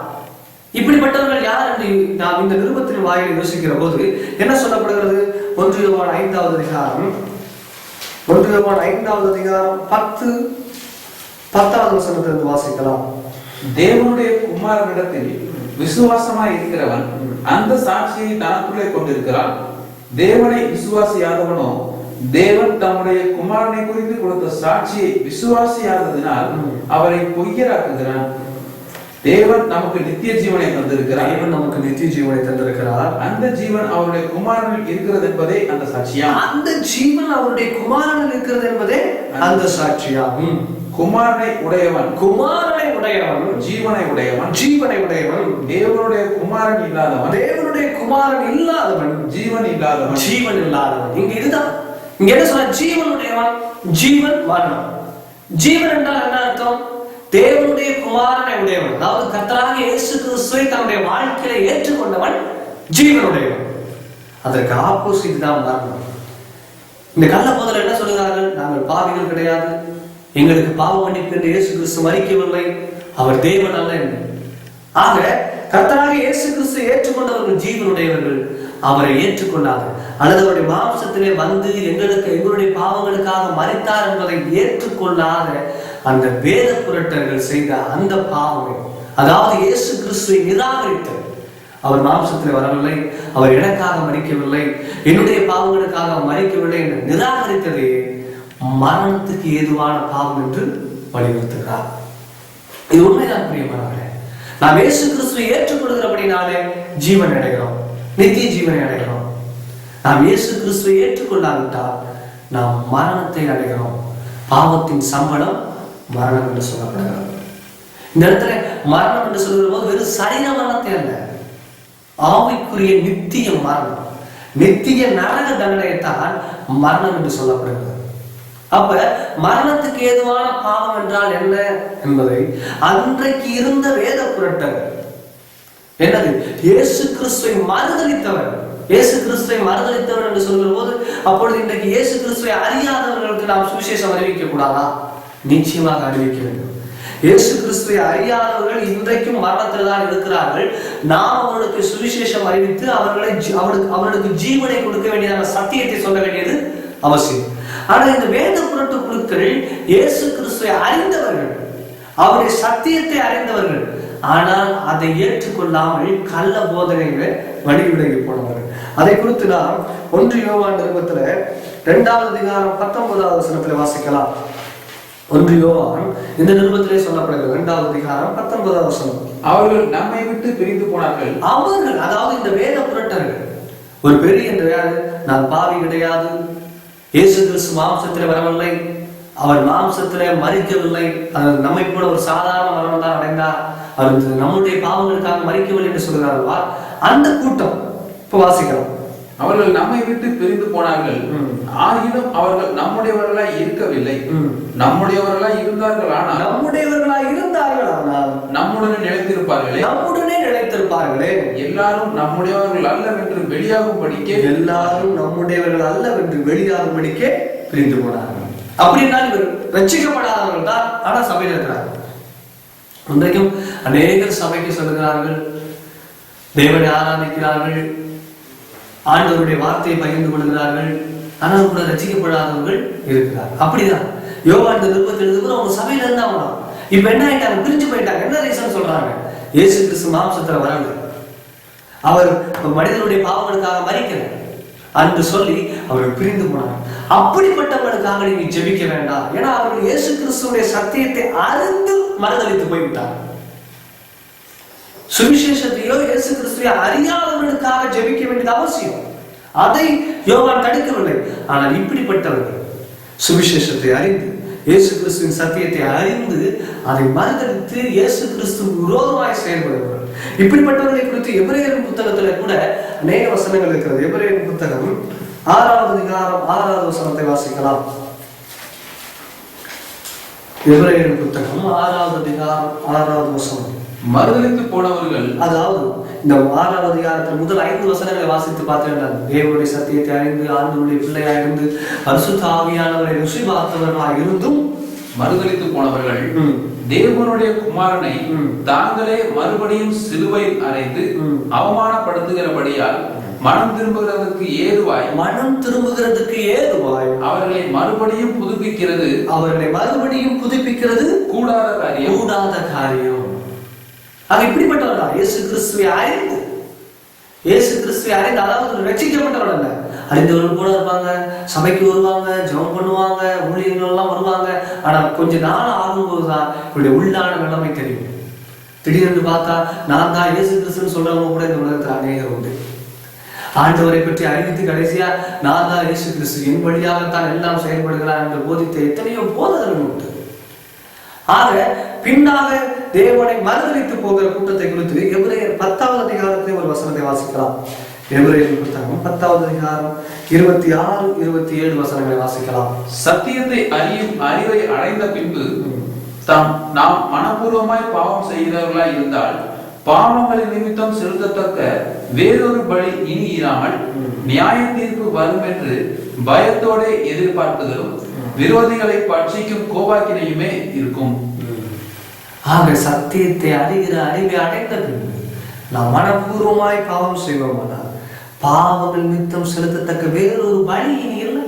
இப்படிப்பட்டவர்கள் யார் என்று நாம் இந்த நிருபத்தின் வாயிலை யோசிக்கிற போது என்ன சொல்லப்படுகிறது, 1 யோவான் 5வது அதிகாரம் 10வது வசனத்திலிருந்து வாசிக்கலாம். தேவனுடைய குமாரனிடத்தில் விசுவாசமாய் இருக்கிறவன் அந்த சாட்சியை தனக்குள்ளே கொண்டிருக்கிறான். தேவனை விசுவாசியாதவனோ தேவன் தம்முடைய குமாரனை குறித்து கொடுத்த சாட்சியை விசுவாசியாததினால் அவரை பொய்யராக்குகிறான். தேவன் நமக்கு நித்திய ஜீவனை தந்திருக்கிறார். அந்த ஜீவன் அவருடைய குமாரனில் இருக்கிறது என்பதே அந்த சாட்சியா. அந்த ஜீவன் அவருடைய குமாரனில் இருக்கிறது என்பதே அந்த சாட்சியாகும். குமாரனை உடையவன் ஜீவனை உடையவன். தேவனுடைய குமாரன் இல்லாதவன் ஜீவன் இல்லாதவன். இங்க இதுதான், இங்க என்ன சொல்ற, ஜீவனுடையவன், ஜீவன் மரணம். ஜீவன் என்றால் என்ன அர்த்தம், தேவனுடைய குமாரனை உடையவன், அதாவது கர்த்தராக இயேசு கிறிஸ்துவை தன்னுடைய வாழ்க்கையில ஏற்றுக்கொண்டவன் ஜீவனுடையவன். அதற்கு ஆப்போசிட் தான் மரணம். இந்த கள்ள போதகர்கள் என்ன சொல்கிறார்கள், நாங்கள் பாவிகள் கிடையாது, எங்களுக்கு பாவ மன்னிப்பு என்று இயேசு கிறிஸ்து மரிக்கவில்லை, அவர் தேவன் அல்ல என்று. ஆக கர்த்தராக இயேசு கிறிஸ்து ஏற்றுக்கொண்டவர்கள் ஜீவனுடையவர்கள், அவரை ஏற்றுக்கொண்டார் அல்லது அவருடைய மாம்சத்திலே வந்து எங்களுடைய பாவங்களுக்காக மரித்தார் என்பதை ஏற்றுக்கொள்ளாத அந்த வேத புரட்டர்கள் செய்த அந்த பாவமே, அதாவது இயேசு கிறிஸ்துவை நிராகரித்து, அவர் மாம்சத்தில் வரவில்லை, அவர் எனக்காக மரிக்கவில்லை, என்னுடைய பாவங்களுக்காக மரிக்கவில்லை என்று நிராகரித்ததே மரணத்துக்கு ஏதுவான பாவம் என்று வலியுறுத்துகிறார். இது உண்மைதான் பிரியமானவர்களே. நாம் இயேசு கிறிஸ்துவை ஏற்றுக்கொள்கிறபடினாலே ஜீவன் அடைகிறோம், நித்திய ஜீவனை அடைகிறோம். நாம் இயேசு கிறிஸ்துவை ஏற்றுக்கொள்ளாவிட்டால் நாம் மரணத்தை அடைகிறோம். பாவத்தின் சம்பளம் மரணம் என்று சொல்லப்படுகிறது. இந்த இடத்துல மரணம் என்று சொல்கிற போது வெறும் சரீர மரணத்தை அல்ல, ஆவிக்குரிய நித்திய மரணம், நித்திய நரக தண்டனைத்தான் மரணம் என்று சொல்லப்படுகிறது. அப்ப மரணத்துக்கு ஏதுவான பாவம் என்றால் என்ன என்பதை அன்றைக்கு இருந்த வேத புரட்டர், என்னது, இயேசு கிறிஸ்துவை மறுதலித்தவர், இயேசு கிறிஸ்துவை மறுதலித்தவர் என்று சொல்கிற போது, அப்பொழுது இன்றைக்கு இயேசு கிறிஸ்துவை அறியாதவர்களுக்கு நாம் சுவிசேஷம் அறிவிக்க கூடாதா? நிச்சயமாக அறிவிக்க வேண்டும். இயேசு கிறிஸ்துவை அறியாதவர்கள் இன்றைக்கும் மரணத்தில் தான் இருக்கிறார்கள். நாம் அவர்களுக்கு சுவிசேஷம் அறிவித்து அவர்களுக்கு ஜீவனை கொடுக்க வேண்டியதான சத்தியத்தை சொல்ல வேண்டியது அவசியம். ஆனால் இந்த வேத புரட்டு குழுக்கள் இயேசு கிறிஸ்துவை அறிந்தவர்கள், அவருடைய சத்தியத்தை அறிந்தவர்கள், ஆனால் அதை ஏற்றுக்கொள்ளாமல் கள்ள போதனைகளை வழிவிலகி போனவர்கள். அதை குறித்து நாம் 1 யோவான் நிருபத்துல 2வது அதிகாரம் 19வது வசனத்துல வாசிக்கலாம். 1 யோவான் இந்த நிருபத்திலே சொல்லப்படுகிறது 2வது அதிகாரம் 19வது வசனம். அவர்கள் நம்மை விட்டு பிரிந்து போனார்கள். அவர்கள், அதாவது இந்த வேத புரட்டர்கள், ஒரு பெரிய கிடையாது, நான் பாவி கிடையாது, இயேசு கிறிஸ்து மாம்சத்திலே வரவில்லை, அவர் மாம்சத்திலே மரிக்கவில்லை, நம்மை கூட ஒரு சாதாரண மரணம் தான் அடைந்தார், அவர் நம்முடைய பாவங்களுக்காக மரிக்கவில்லை என்று சொல்கிறார்களா? அந்த கூட்டம் இப்ப வாசிக்கலாம். அவர்கள் நம்மை விட்டு பிரிந்து போனார்கள், ஆகிலும் அவர்கள் நம்முடையவர்களாய் இருக்கவில்லை. நம்முடையவர்களாய் இருந்தார்கள், ஆனால் நம்முடனே நிலைத்திருப்பார்களே. எல்லாரும் நம்முடையவர்கள் அல்லவென்று வெளியாகும்படிக்கே பிரிந்து போனார்கள். அப்படின்னா இவர் ரட்சிக்கப்படாதவர்கள் தான், ஆனா சபையில் இருக்கிறார்கள். இன்றைக்கும் அநேகர் சபைக்கு சொல்லுகிறார்கள், தேவனை ஆராதிக்கிறார்கள், ஆண்டவருடைய வார்த்தையை பகிர்ந்து கொள்கிறார்கள், ஆனால் கூட ரட்சிக்கப்படாதவர்கள் இருக்கிறார். அப்படிதான் யோவான் இந்த நிருபத்தில் எழுதும்போது அவங்க சபையில இருந்தாங்க. இப்ப என்ன ஆயிட்டாங்க? பிரிஞ்சு போயிட்டாங்க. என்ன ரீசன் சொல்றாங்க? இயேசு கிறிஸ்து மாம்சத்துல வரல, அவர் மனிதனுடைய பாவங்களுக்காக மரிக்கிறார் என்று சொல்லி அவர்கள் பிரிந்து போனாங்க. அப்படிப்பட்டவர்களுக்காக நீங்க ஜெபிக்க வேண்டாம். ஏன்னா அவர்கள் இயேசு கிறிஸ்துடைய சத்தியத்தை அறிந்து மறுதலித்து போய்விட்டார். சுவிசேஷத்தையோ இயேசு கிறிஸ்துவை அறியாதவர்களுக்காக ஜெபிக்க வேண்டியது அவசியம். அதை யோவான் தடுக்கவில்லை. ஆனால் இப்படிப்பட்டவர்கள் சுவிசேஷத்தை அறிந்து இயேசு கிறிஸ்துவின் சத்தியத்தை அறிந்து அதை மறுதலித்து இயேசு கிறிஸ்து விரோதமாய் செயல்படுவார்கள். இப்படிப்பட்டவர்களை குறித்து எபிரேயர் புத்தகத்துல கூட அநேக வசனங்கள் இருக்கிறது. எபிரேயர் புத்தகம் 6வது அதிகாரம் 6வது வசனத்தை வாசிக்கலாம். எபிரேயர் புத்தகம் 6வது அதிகாரம் 6வது வசனம். மறுதலித்து போனவர்கள், அதாவது இந்த 6வது அதிகாரத்தில் முதல் 5 வசனங்களை வாசித்து பார்த்தீங்கன்னா, தேவனுடைய சத்தியத்தை அறிந்து ஆண்டவருடைய பிள்ளையா இருந்து பரிசுத்த ஆவியானவரை ருசி பார்த்தவர்களாக இருந்தும் மறுதலித்து போனவர்கள் தேவனுடைய குமாரனை தாங்களே மறுபடியும் சிலுவையில் அறைந்து அவமானப்படுத்துகிறபடியால் மனம் திரும்புகிறதுக்கு ஏதுவாய் அவர்களை மறுபடியும் புதுப்பிக்கிறது கூடாத காரியம். இப்படிப்பட்டவர்களா? இயேசு கிறிஸ்துவை அறிந்து, அதாவது ரட்சிக்கப்பட்டவர்கள் அல்ல, அறிந்தவர்கள் கூட இருப்பாங்க, சபைக்கு வருவாங்க, ஜெபம் பண்ணுவாங்க, ஊழியர்கள் எல்லாம் வருவாங்க. ஆனா கொஞ்ச நாள் ஆகும்போதுதான் இவருடைய உள்ளான நிலைமை தெரியும். திடீரென்று பார்த்தா நான் தான் இயேசு கிறிஸ்துன்னு சொல்றவங்க கூட இந்த உலகத்துல அநேகர் உண்டு. ஆண்டவரை பற்றி அறிவித்து கடைசியா நான் தான் இயேசு கிறிஸ்து, என் வழியாகத்தான் எல்லாம் செயல்படுகிறார் என்று போதித்த எத்தனையோ போதகர்கள் உண்டு. ஆக பின்னாக தேவனை மறுதலித்து போகிற கூட்டத்தை குறித்து எபிரேயர் 10வது அதிகாரத்தை ஒரு வசனத்தை வாசிக்கலாம். எபிரேயர் புத்தகம் 10வது அதிகாரம் 26, 27 வசனங்களை வாசிக்கலாம். சத்தியத்தை அறியும் அறிவை அடைந்த பின்பு நாம் மனப்பூர்வமாய் பாவம் செய்கிறவர்களாய் இருந்தால் பாவங்களின் நிமித்தம் செலுத்தத்தக்க வேறொரு பலி இனி இராமல் நியாய தீர்ப்பு வரும் என்று பயத்தோட எதிர்பார்ப்புகளும் விரோதிகளை பட்சிக்கும் கோபாக்கினையுமே இருக்கும். ஆக சத்தியத்தை அறிகிற அறிவை அடைந்த பின்பு நாம் மனப்பூர்வமாய் பாவம் செய்வோமானால் பாவங்கள் நிமித்தம் செலுத்தத்தக்க வேறொரு பலி இனி இல்லை.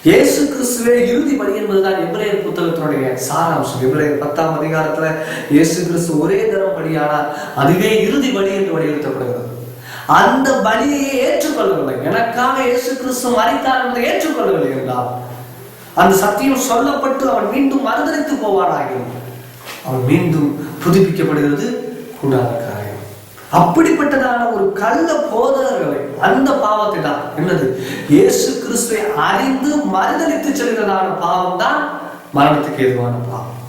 இயேசு கிறிஸ்துவே இறுதி பலி என்பதுதான் எபிரேயர் புத்தகத்தினுடைய சாராம்சம். எபிரேயர் 10ஆம் அதிகாரத்துல இயேசு கிறிஸ்து ஒரே தரம் பலியானார், அதுவே இறுதி பலி என்று வலியுறுத்தப்படுகிறது. அந்த பலியை ஏற்றுக்கொள்ளவில்லை, எனக்காக இயேசு கிறிஸ்து மரித்தார் என்பதை ஏற்றுக்கொள்ளவில்லை என்றால் அந்த சத்தியம் சொல்லப்பட்டு அவன் மீண்டும் மறுதலித்து போவானாகும், அவன் மீண்டும் புதுப்பிக்கப்படுகிறது கூடாத காரியம். அப்படிப்பட்டதான ஒரு கள்ள போதகர்களை, அந்த பாவத்தை தான் என்னது, இயேசு கிறிஸ்துவை அறிந்து மறுதலித்து செல்கிறதான பாவம் தான் மரணத்துக்கு ஏதுவான பாவம்.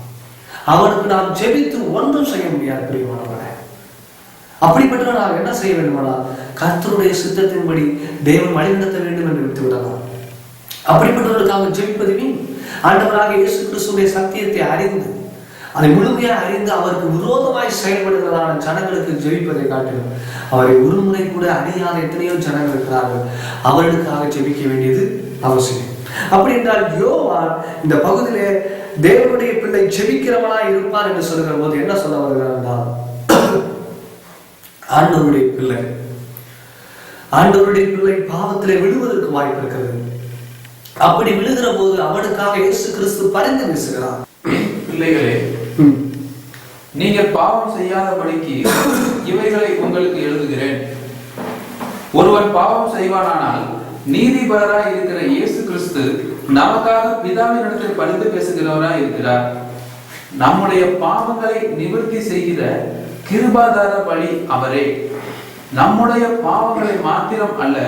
அவனுக்கு நாம் ஜெபித்து ஒன்றும் செய்ய முடியாது பிரியமானவர்களே. அப்படிப்பட்ட நாம் என்ன செய்ய வேண்டுமானால் கர்த்தருடைய சித்தத்தின்படி தேவன் வழிநடத்த வேண்டும் என்று விட்டு விடலாம். அப்படிப்பட்டவர்களுக்காக ஜெபிப்பது வீண். ஆண்டவராக இயேசு கிறிஸ்துவின் சத்தியத்தை அறிந்து அதை முழுமையாக அறிந்து அவருக்கு விரோதமாய் செயல்படுகிறதான ஜனங்களுக்கு ஜெபிப்பதை காட்டிலும் அவரை ஒருமுறை கூட அறியாத எத்தனையோ ஜனங்கள் இருக்கிறார்கள், அவர்களுக்காக ஜெபிக்க வேண்டியது அவசியம். அப்படி என்றால் யோவான் இந்த பகுதியிலே தேவனுடைய பிள்ளை ஜெபிக்கிறவனா இருப்பார் என்று சொல்கிற போது என்ன சொல்ல வருகிறார் என்றால், ஆண்டவருடைய பிள்ளை பாவத்திலே விழுவதற்கு வாய்ப்பு இருக்கிறது. அப்படி விழுகிற போது அவனுக்காக இயேசு கிறிஸ்து பரிந்து பேசுகிறார். பிள்ளைகளே, நீங்கள் பாவம் செய்யாதபடிக்கு இவைகளை உங்களுக்கு எழுதுகிறேன். ஒருவன் பாவம் செய்வானானால் நீதிபரராய் இருக்கிற இயேசு கிறிஸ்து நமக்காக பிதாவினிடத்தில் பரிந்து பேசுகிறவராய் இருக்கிறார். நம்முடைய பாவங்களை நிவர்த்தி செய்கிற கிருபாதார பலி அவரே. நம்முடைய பாவங்களை மாத்திரம் அல்ல,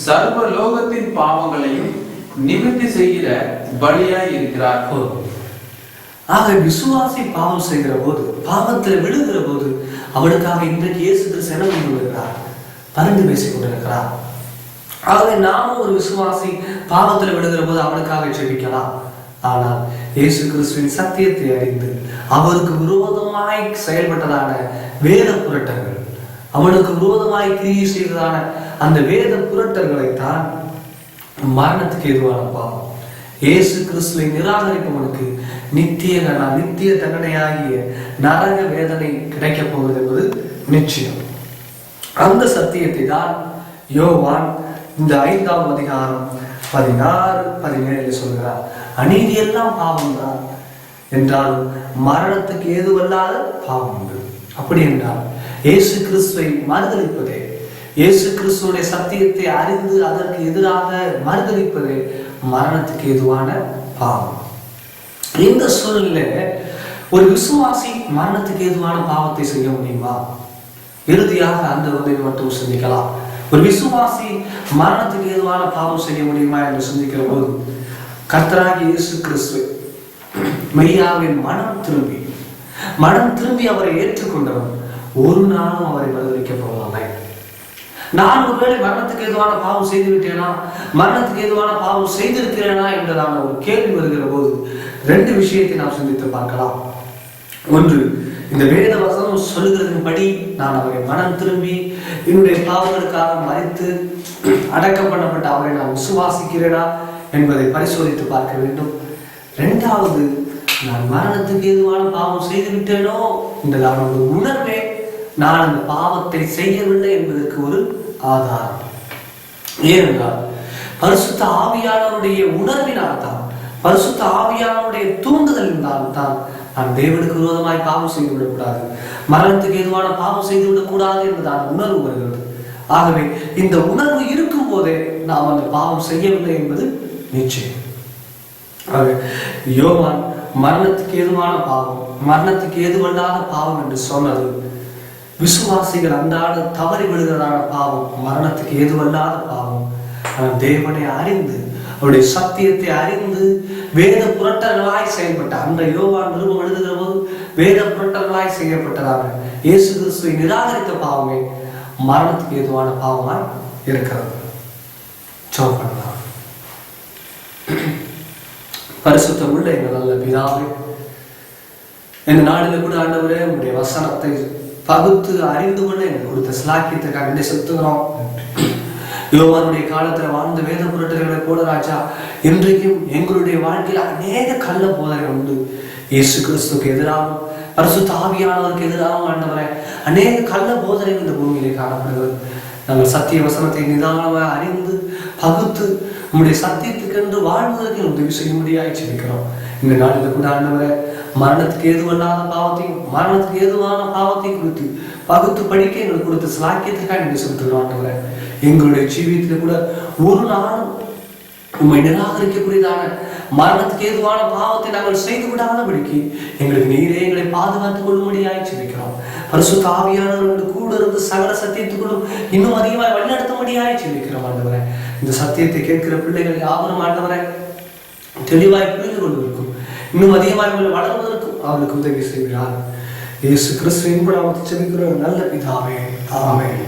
சர்வ லோகத்தின் பாவங்களையும் நிவர்த்தி செய்கிற பலியாய் இருக்கிறார். ஆக விசுவாசி பாவம் செய்கிற போது, பாவத்தில் விழுகிற போது அவனுக்காக இன்றைக்கு இயேசு கிறிஸ்து என்ன கொண்டிருக்கிறார்? பரிந்து பேசிக் கொண்டிருக்கிறார். ஆகவே நாமும் ஒரு விசுவாசி பாவத்தில் விழுகிற போது அவனுக்காக ஜெபிக்கலாம். ஆனால் இயேசு கிறிஸ்துவின் சத்தியத்தை அறிந்து அவருக்கு விரோதமாய் செயல்பட்டதான வேத புரட்டங்கள், அவனுக்கு விரோதமாய் கிரியை செய்ததான அந்த வேத புரட்டங்களைத்தான் மரணத்துக்கு எதுவான பாவம். இயேசு கிறிஸ்துவை நிராகரிப்பவனுக்கு நித்திய தண்டனையாகிய நரக வேதனை கிடைக்கப் போவது என்பது நிச்சயம். அந்த சத்தியத்தை தான் யோவான் இந்த 5ஆம் அதிகாரம் 16-17 சொல்கிறார். அநீதி எல்லாம் பாவம் தான் என்றாலும் மரணத்துக்கு ஏதுவல்லாத பாவம் உண்டு. அப்படி என்றால் இயேசு கிறிஸ்துவை மறுதலிப்பதே, இயேசு கிறிஸ்துடைய சத்தியத்தை அறிந்து அதற்கு எதிராக மறுதலிப்பதே மரணத்துக்கு ஏதுவான பாவம். இந்த சூழ்நிலை ஒரு விசுவாசி மரணத்துக்கு ஏதுவான பாவத்தை செய்ய முடியுமா? இறுதியாக அந்த உதவி மட்டும் சிந்திக்கலாம். ஒரு விசுவாசி மரணத்துக்கு ஏதுவான பாவம் செய்ய முடியுமா என்று சிந்திக்கிற போது, கர்த்தராகிய இயேசு கிறிஸ்து மெய்யாவின் மனம் திரும்பி அவரை ஏற்றுக்கொண்டவன் ஒரு நாளும் அவரை மறுதலிக்க போவதில்லை. நான் ஒருவேளை மரணத்துக்கு ஏதுவான பாவம் செய்து விட்டேனா, மரணத்துக்கு ஏதுவான பாவம் செய்திருக்கிறேனா என்றதான ஒரு கேள்வி வருகிற போது 2 விஷயத்தை நாம் சிந்தித்து பார்க்கலாம். ஒன்று, இந்த வேத வசனம் சொல்லுகிறதன்படி நான் அவரை மனம் திரும்பி என்னுடைய பாவங்களுக்காக மறித்து அடக்கம் பண்ணப்பட்ட அவரை நான் விசுவாசிக்கிறேனா என்பதை பரிசோதித்து பார்க்க வேண்டும். 2வது, நான் மரணத்துக்கு ஏதுவான பாவம் செய்து விட்டேனோ என்றதான ஒரு உணர்வே நான் அந்த பாவத்தை செய்யவில்லை என்பதற்கு ஒரு ஆதாரம். ஏனென்றால் பரிசுத்த ஆவியானவருடைய உணர்வினால் தான், பரிசுத்த ஆவியானவருடைய தூண்டுதலினால் தான் நான் தேவனுக்கு விரோதமாய் பாவம் செய்து விடக்கூடாது, மரணத்துக்கு ஏதுவான பாவம் செய்து விடக்கூடாது என்பதான உணர்வு வருகிறது. ஆகவே இந்த உணர்வு இருக்கும் போதே நாம் அந்த பாவம் செய்யவில்லை என்பது நிச்சயம். யோவான் மரணத்துக்கு ஏதுவான பாவம், மரணத்துக்கு ஏதுவல்லாத பாவம் என்று சொன்னது விசுவாசிகள் அன்றாட தவறி விழுகிறதான பாவம் மரணத்துக்கு ஏதுவல்லாத பாவம். ஆனால் தேவனை அறிந்து அவருடைய சத்தியத்தை அறிந்து வேத புரட்டங்களாய் செயல்பட்ட அந்த யோவான் நிருபம் எழுதுகிற போது வேத புரட்டங்களாய் செய்யப்பட்டதாக இயேசு கிறிஸ்துவை நிராகரித்த பாவமே மரணத்துக்கு ஏதுவான பாவமாய் இருக்கிறது. சொல்லப்படலாம். பரிசுத்த உள்ள எங்கள் நல்ல பிதாவே, இந்த நாளில் கூட ஆண்டவரே உங்களுடைய வசனத்தை பகுத்து அறிந்து கொள்ள எங்களுக்கு கொடுத்த சிலாக்கியத்துக்காக செலுத்துகிறோம். யோவானுடைய காலத்துல வாழ்ந்த வேத புரட்டர்களை போல ராஜா, இன்றைக்கும் எங்களுடைய வாழ்க்கையில் அநேக கள்ள போதனைகள் உண்டு. இயேசு கிறிஸ்துக்கு எதிராகவும் பரிசுத்த ஆவியானவருக்கு எதிராகவும் ஆண்டவரை அநேக கள்ள போதனைகள் இந்த பூமியிலே காணப்படுகிறது. நாங்கள் சத்திய வசனத்தை நிதானமாக அறிந்து பகுத்து உங்களுடைய சத்தியத்துக்கென்று வாழ்வதற்கு உதவி செய்ய முடியாது செபிக்கிறோம். இந்த நாளில் கூட ஆண்டவரை மரணத்துக்கு ஏதுவல்லாத பாவத்தையும் மரணத்துக்கு ஏதுவான பாவத்தையும் குறித்து பகுத்து படிக்க எங்களுக்கு கொடுத்த சிலாக்கியத்துக்காக நீங்கள் செலுத்துகிறோம். ஆண்டவரை எங்களுடைய ஜீவியத்தில் கூட ஒரு நாளும் உண்மை நிராகரிக்கக்கூடியதான மரணத்துக்கு ஏதுவான பாவத்தை நாங்கள் செய்து விடாதபடிக்கு எங்களுக்கு நீரே எங்களை பாதுகாத்துக் கொள்ளும்படியாய் செபிக்கிறோம். பரிசுத்த ஆவியானவர்கள் கூட இருந்து சகல சத்தியத்துக்குள்ளும் இன்னும் அதிகமாக வழிநடத்தும்படியாய் செபிக்கிறோம். ஆண்டவரை இந்த சத்தியத்தை கேட்கிற பிள்ளைகள் யாவரும் ஆண்டவரை தெளிவாய் புரிந்து கொள்வதற்கும் இன்னும் அதிகமாக வளர்வதற்கும் அவர்களுக்கு உதவி செய்கிறார். இயேசு கிறிஸ்துவின் நாமத்தில் செபிக்கிறோம் நல்ல பிதாவே, ஆமென்.